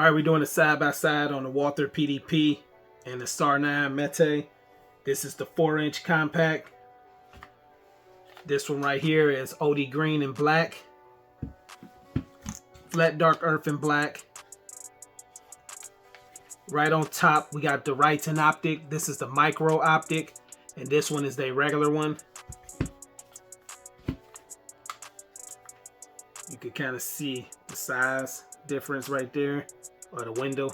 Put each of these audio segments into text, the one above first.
All right, we're doing a side-by-side on the Walther PDP and the SAR9 Mete. This is the 4-inch compact. This one right here is OD green and black. Flat dark earth and black. Right on top, we got the Righton optic. This is the micro optic, and this one is the regular one. You can kind of see the size difference right there, or the window.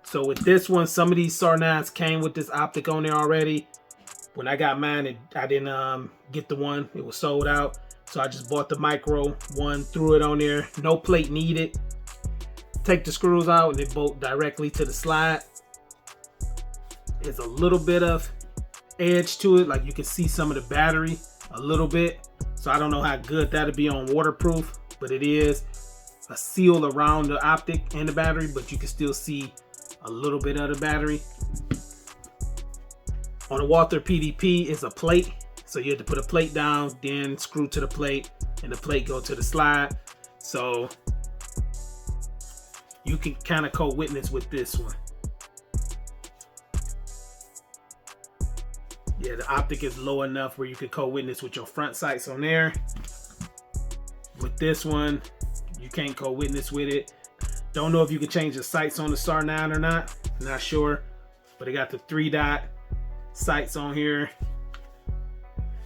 So with this one, some of these SAR9s came with this optic on there already. When I got mine, I didn't get the one. It was sold out. So I just bought the micro one, threw it on there. No plate needed. Take the screws out and they bolt directly to the slide. There's a little bit of edge to it. Like you can see some of the battery a little bit. So I don't know how good that'll be on waterproof, but it is a seal around the optic and the battery, but you can still see a little bit of the battery. On the Walther PDP is a plate. So you have to put a plate down, then screw to the plate, and the plate go to the slide. So you can kind of co-witness with this one. Yeah, the optic is low enough where you can co-witness with your front sights on there. With this one, you can't co-witness with it. Don't know if you can change the sights on the SAR9 or not. Not sure. But they got the 3-dot sights on here.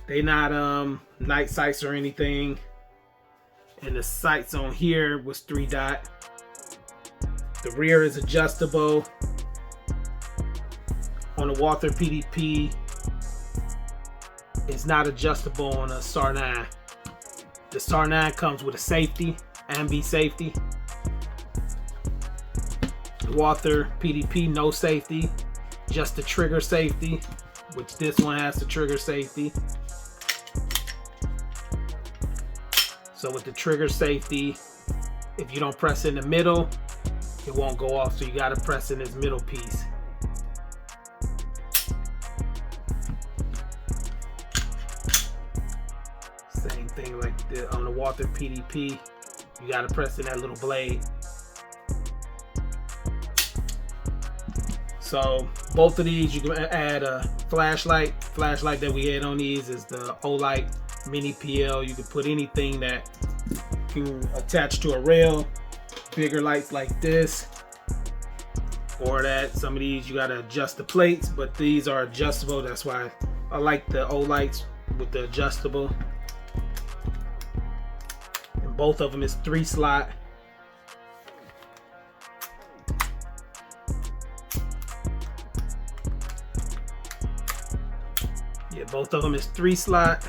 They not night sights or anything. And the sights on here was 3-dot. The rear is adjustable. On the Walther PDP, it's not adjustable on a SAR9. The SAR9 comes with a safety, ambi safety. The Walther PDP, no safety, just the trigger safety, which this one has the trigger safety. So with the trigger safety, if you don't press in the middle, it won't go off. So you got to press in this middle piece. Same thing like on the Walther PDP, you got to press in that little blade. So both of these, you can add a flashlight. Flashlight that we had on these is the Olight Mini PL. You can put anything that can attach to a rail. Bigger lights like this, or that. Some of these you gotta adjust the plates, but these are adjustable. That's why I like the Olights with the adjustable. And both of them is 3-slot. Yeah, both of them is 3-slot.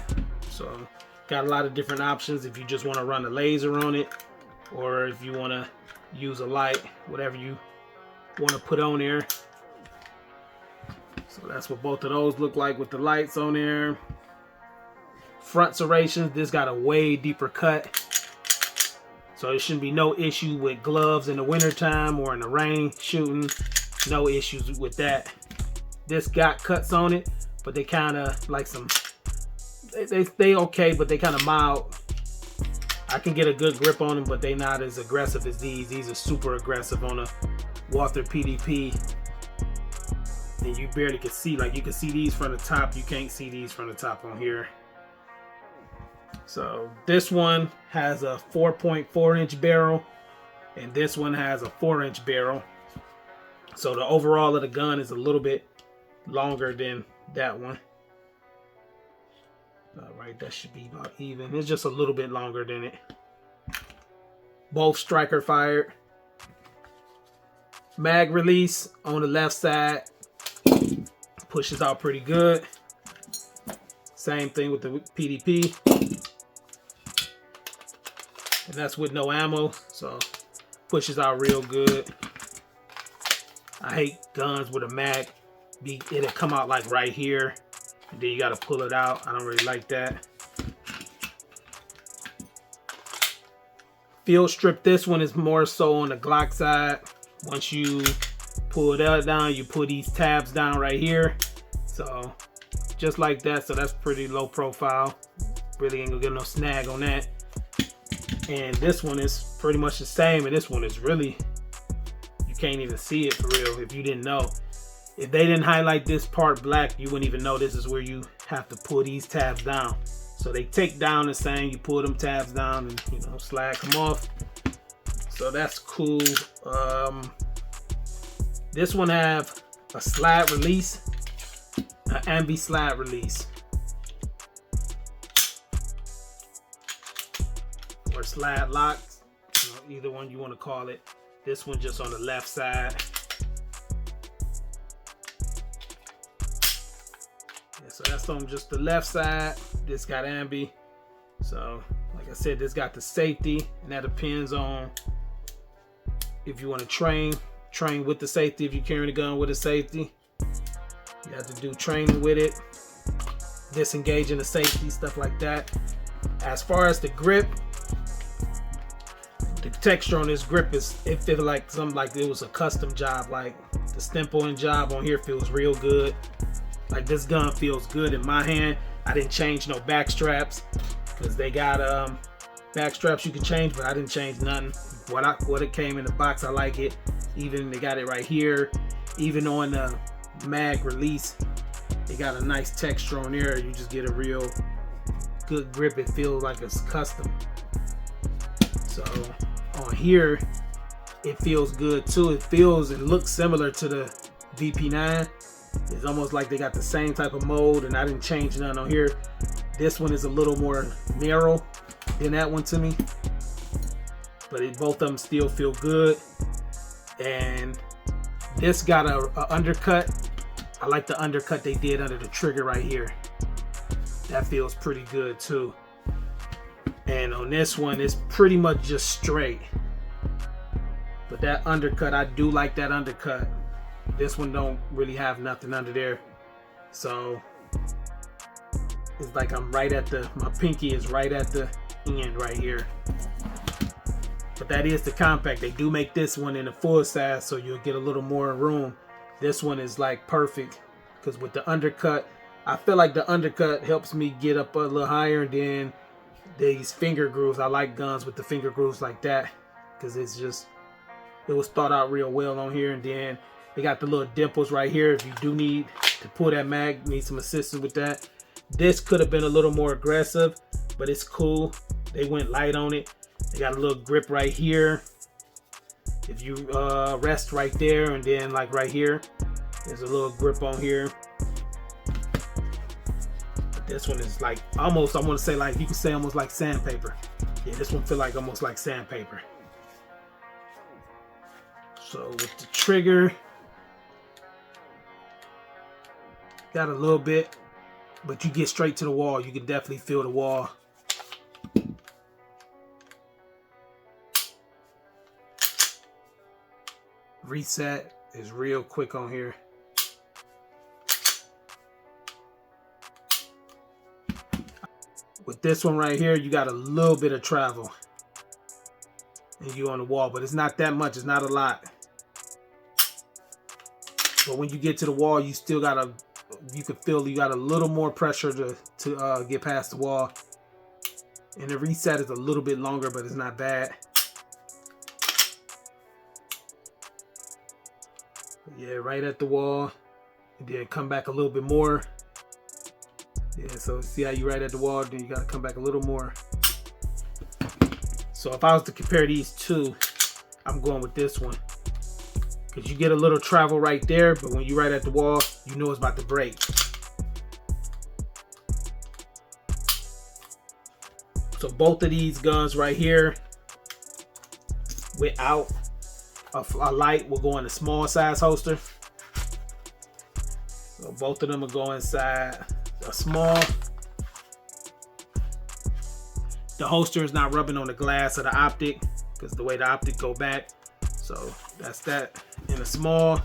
So got a lot of different options if you just want to run a laser on it, or if you want to use a light, whatever you want to put on there. So that's what both of those look like with the lights on there. Front serrations, this got a way deeper cut. So there shouldn't be no issue with gloves in the wintertime or in the rain shooting. No issues with that. This got cuts on it, but they kind of like some, they okay, but they kind of mild. I can get a good grip on them, but they not as aggressive as these. These are super aggressive on a Walther PDP. And you barely can see, like you can see these from the top. You can't see these from the top on here. So this one has a 4.4-inch barrel, and this one has a 4-inch barrel. So the overall of the gun is a little bit longer than that one. Right, that should be about even. It's just a little bit longer than it. Both striker fired. Mag release on the left side pushes out pretty good. Same thing with the PDP. And that's with no ammo, so pushes out real good. I hate guns with a mag. It'll come out like right here, and then you got to pull it out. I don't really like that. Field strip, this one is more so on the Glock side. Once you pull that down, you pull these tabs down right here. So just like that. So that's pretty low profile. Really ain't gonna get no snag on that. And this one is pretty much the same, and this one is really, you can't even see it for real if you didn't know. If they didn't highlight this part black, you wouldn't even know this is where you have to pull these tabs down. So they take down the same, you pull them tabs down and, you know, slide them off. So that's cool. This one have a slide release, an ambi slide release, or slide lock, you know, either one you want to call it. This one just on the left side. Yeah, so that's on just the left side. This got ambi. So like I said, this got the safety, and that depends on if you want to train with the safety. If you're carrying a gun with a safety, you have to do training with it, disengaging the safety, stuff like that. As far as the grip, the texture on this grip is, it feels like something like it was a custom job. Like the stempling job on here feels real good. Like this gun feels good in my hand. I didn't change no back straps because they got back straps you can change, but I didn't change nothing. What it came in the box, I like it. Even they got it right here. Even on the mag release, they got a nice texture on there. You just get a real good grip. It feels like it's custom. So on here, it feels good too. It looks similar to the VP9. It's almost like they got the same type of mold, and I didn't change none on here. This one is a little more narrow than that one to me, but both of them still feel good. And this got a undercut. I like the undercut they did under the trigger right here. That feels pretty good too. And on this one, it's pretty much just straight. But that undercut, I do like that undercut. This one don't really have nothing under there. So it's like I'm right at my pinky is right at the end right here. But that is the compact. They do make this one in a full size, so you'll get a little more room. This one is like perfect, because with the undercut, I feel like the undercut helps me get up a little higher. And then these finger grooves, I like guns with the finger grooves like that, because it was thought out real well on here. And then they got the little dimples right here if you do need to pull that mag, need some assistance with that. This could have been a little more aggressive, but it's cool. They went light on it. They got a little grip right here. If you rest right there, and then like right here, there's a little grip on here. But this one is like almost, I want to say, like you can say almost like sandpaper. Yeah, this one feel like almost like sandpaper. So with the trigger, got a little bit, but you get straight to the wall. You can definitely feel the wall. Reset is real quick on here. With this one right here, you got a little bit of travel and you on the wall, but it's not that much. It's not a lot. But when you get to the wall, you still gotta, you can feel you got a little more pressure to get past the wall. And the reset is a little bit longer, but it's not bad. Yeah, right at the wall, and then come back a little bit more. Yeah, so see how you right at the wall, then you gotta come back a little more. So if I was to compare these two, I'm going with this one, because you get a little travel right there, but when you're right at the wall, you know it's about to break. So both of these guns right here, without a light, will go in a small size holster. So both of them will go inside a small. The holster is not rubbing on the glass of the optic, because the way the optic go back. So that's that in a small.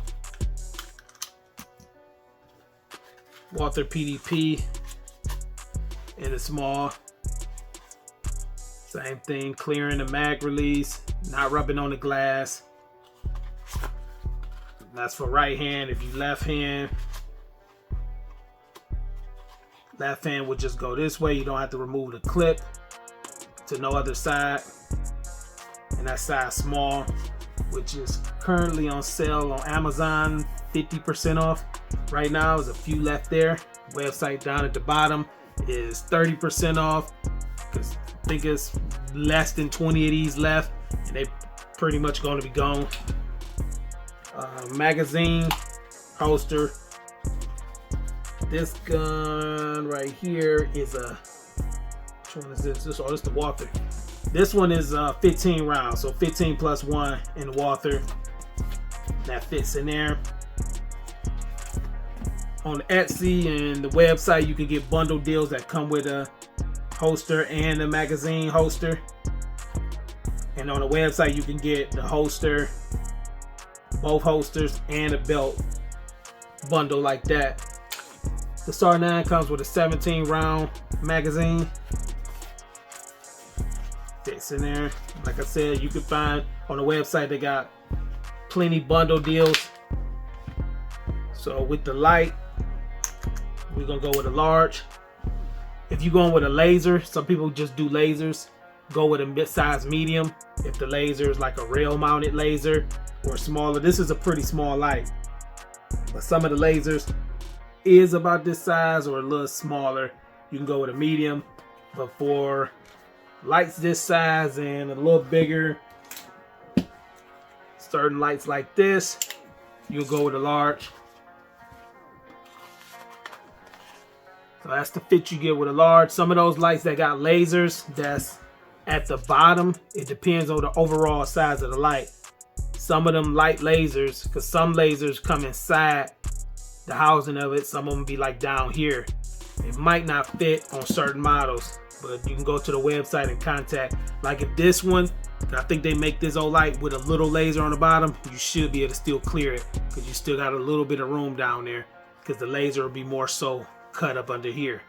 Walther PDP in a small. Same thing, clearing the mag release, not rubbing on the glass. That's for right hand. If you left hand will just go this way. You don't have to remove the clip to no other side. and that's size small, which is currently on sale on Amazon, 50% off. Right now, there's a few left there. Website down at the bottom is 30% off, because I think it's less than 20 of these left, and they pretty much going to be gone. Magazine holster. This gun right here is a, which one is this? This is the Walther. This one is 15 rounds, so 15 plus 1 in the Walther. That fits in there. On Etsy and the website, you can get bundle deals that come with a holster and a magazine holster. And on the website, you can get the holster, both holsters, and a belt bundle like that. The SAR9 comes with a 17 round magazine. Fits in there. Like I said, you can find on the website, they got plenty bundle deals. So with the light, we're gonna go with a large. If you're going with a laser, some people just do lasers, go with a mid-size medium. If the laser is like a rail mounted laser or smaller, this is a pretty small light, but some of the lasers is about this size or a little smaller. You can go with a medium, but for lights this size and a little bigger, certain lights like this, you'll go with a large. So that's the fit you get with a large. Some of those lights that got lasers, that's at the bottom. It depends on the overall size of the light. Some of them light lasers, because some lasers come inside the housing of it, some of them be like down here. It might not fit on certain models, but you can go to the website and contact. Like if this one, I think they make this old light with a little laser on the bottom, you should be able to still clear it, because you still got a little bit of room down there, because the laser will be more so cut up under here.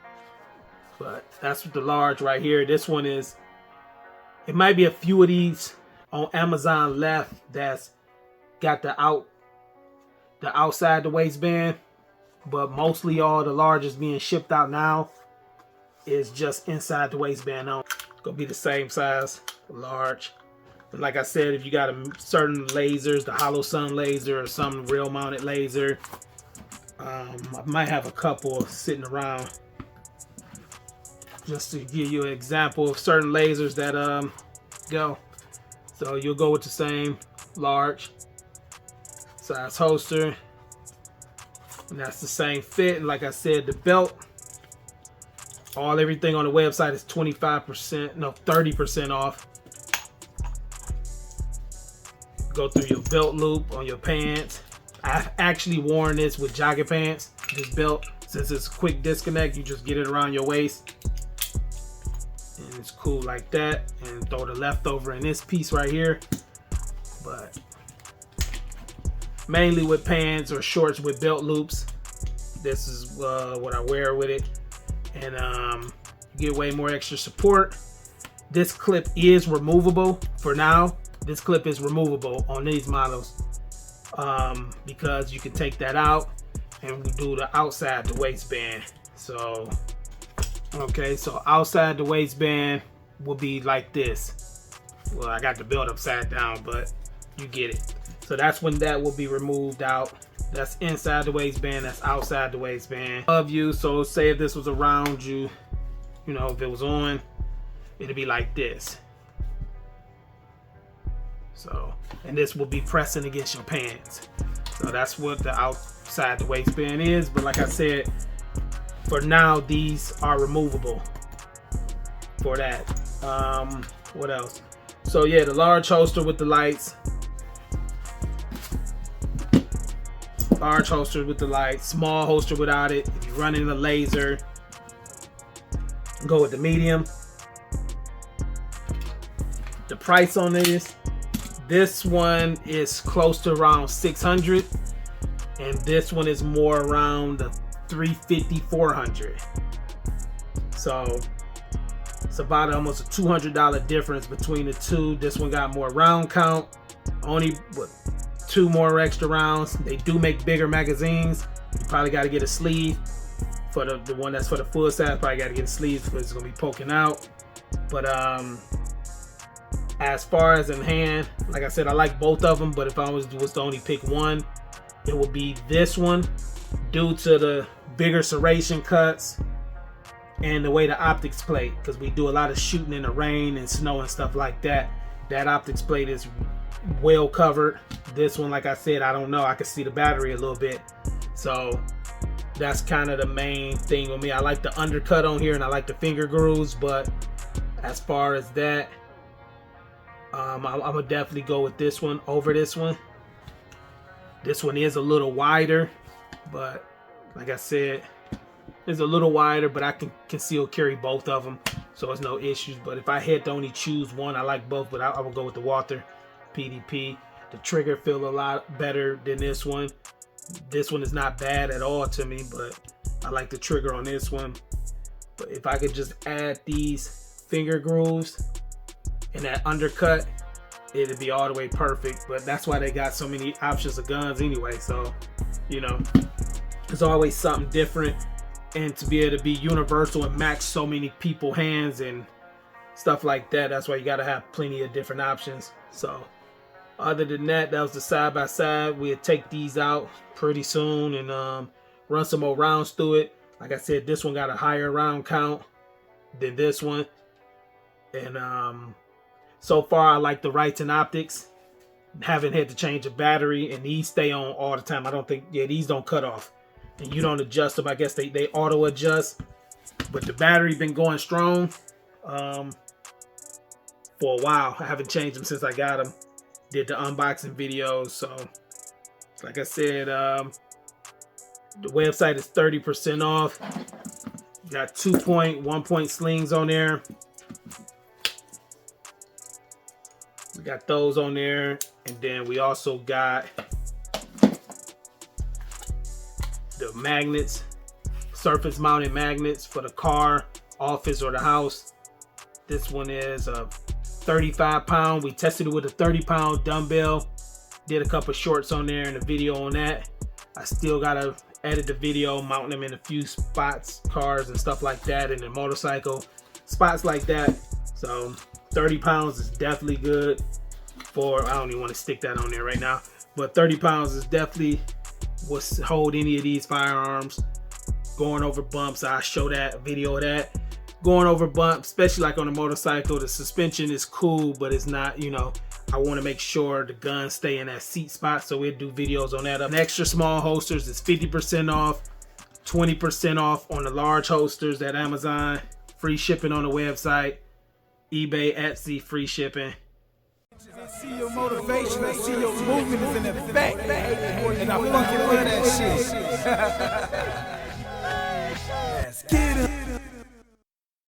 But that's what the large right here. This one is, it might be a few of these on Amazon left that's got the outside the waistband, but mostly all the largest being shipped out now is just inside the waistband on. Gonna be the same size, large. And like I said, if you got a certain lasers, the hollow sun laser or some rail mounted laser, I might have a couple sitting around just to give you an example of certain lasers that go. So you'll go with the same large size holster, and that's the same fit. And like I said, the belt, everything on the website is 25%, no, 30% off. Go through your belt loop on your pants. I've actually worn this with jogging pants, this belt. Since it's a quick disconnect, you just get it around your waist, and it's cool like that. And throw the leftover in this piece right here. But mainly with pants or shorts with belt loops, this is what I wear with it, and get way more extra support. This clip is removable for now. This clip is removable on these models, because you can take that out and do the outside the waistband. So okay, so outside the waistband will be like this. Well, I got the belt upside down, but you get it. So that's when that will be removed out. That's inside the waistband, that's outside the waistband of you. So say if this was around you, you know, if it was on, it'd be like this. So, and this will be pressing against your pants. So that's what the outside the waistband is. But like I said, for now, these are removable for that. What else? So yeah, the large holster with the lights. Large holster with the lights. Small holster without it. If you're running a laser, go with the medium. The price on this one is close to around $600, and this one is more around the $350, $400. So it's about almost a $200 difference between the two. This one got more round count, only what, 2 more extra rounds. They do make bigger magazines. You probably got to get a sleeve for the one that's for the full size. Probably got to get a sleeve because it's gonna be poking out. But As far as in hand, like I said, I like both of them, but if I was to only pick one, it would be this one, due to the bigger serration cuts and the way the optics plate, because we do a lot of shooting in the rain and snow and stuff like that. That optics plate is well covered. This one, like I said, I don't know, I can see the battery a little bit, so that's kind of the main thing with me. I like the undercut on here and I like the finger grooves, but as far as that, I'm gonna definitely go with this one over this one. This one is a little wider, but like I said, it's a little wider, but I can still carry both of them, so it's no issues. But if I had to only choose one, I like both, but I would go with the Walther PDP. The trigger feel a lot better than this one. This one is not bad at all to me, but I like the trigger on this one. But if I could just add these finger grooves and that undercut, it'd be all the way perfect. But that's why they got so many options of guns anyway, so you know, there's always something different, and to be able to be universal and match so many people's hands and stuff like that, that's why you got to have plenty of different options. So other than that, that was the side by side. We'll take these out pretty soon and run some more rounds through it. Like I said, this one got a higher round count than this one, and so far I like the Wrights and optics. Haven't had to change a battery, and these stay on all the time. I don't think, yeah, these don't cut off, and you don't adjust them. I guess they auto adjust, but the battery been going strong for a while. I haven't changed them since I got them. Did the unboxing videos, so like I said, the website is 30% off. Got 2-point, 1-point slings on there. We got those on there, and then we also got the magnets, surface mounted magnets for the car, office, or the house. This one is a 35-pound. We tested it with a 30-pound dumbbell. Did a couple shorts on there and a video on that. I still gotta edit the video, mounting them in a few spots, cars and stuff like that, and a motorcycle, spots like that. So 30 pounds is definitely good for, I don't even want to stick that on there right now, but 30 pounds is definitely will hold any of these firearms. Going over bumps, I show that video of that. Going over bumps, especially like on a motorcycle, the suspension is cool, but it's not, you know, I want to make sure the guns stay in that seat spot, so we'll do videos on that. An extra small holsters is 50% off, 20% off on the large holsters at Amazon, free shipping on the website, eBay, Etsy, free shipping. I see your motivation, I see your movement is in effect, and I fucking love that shit.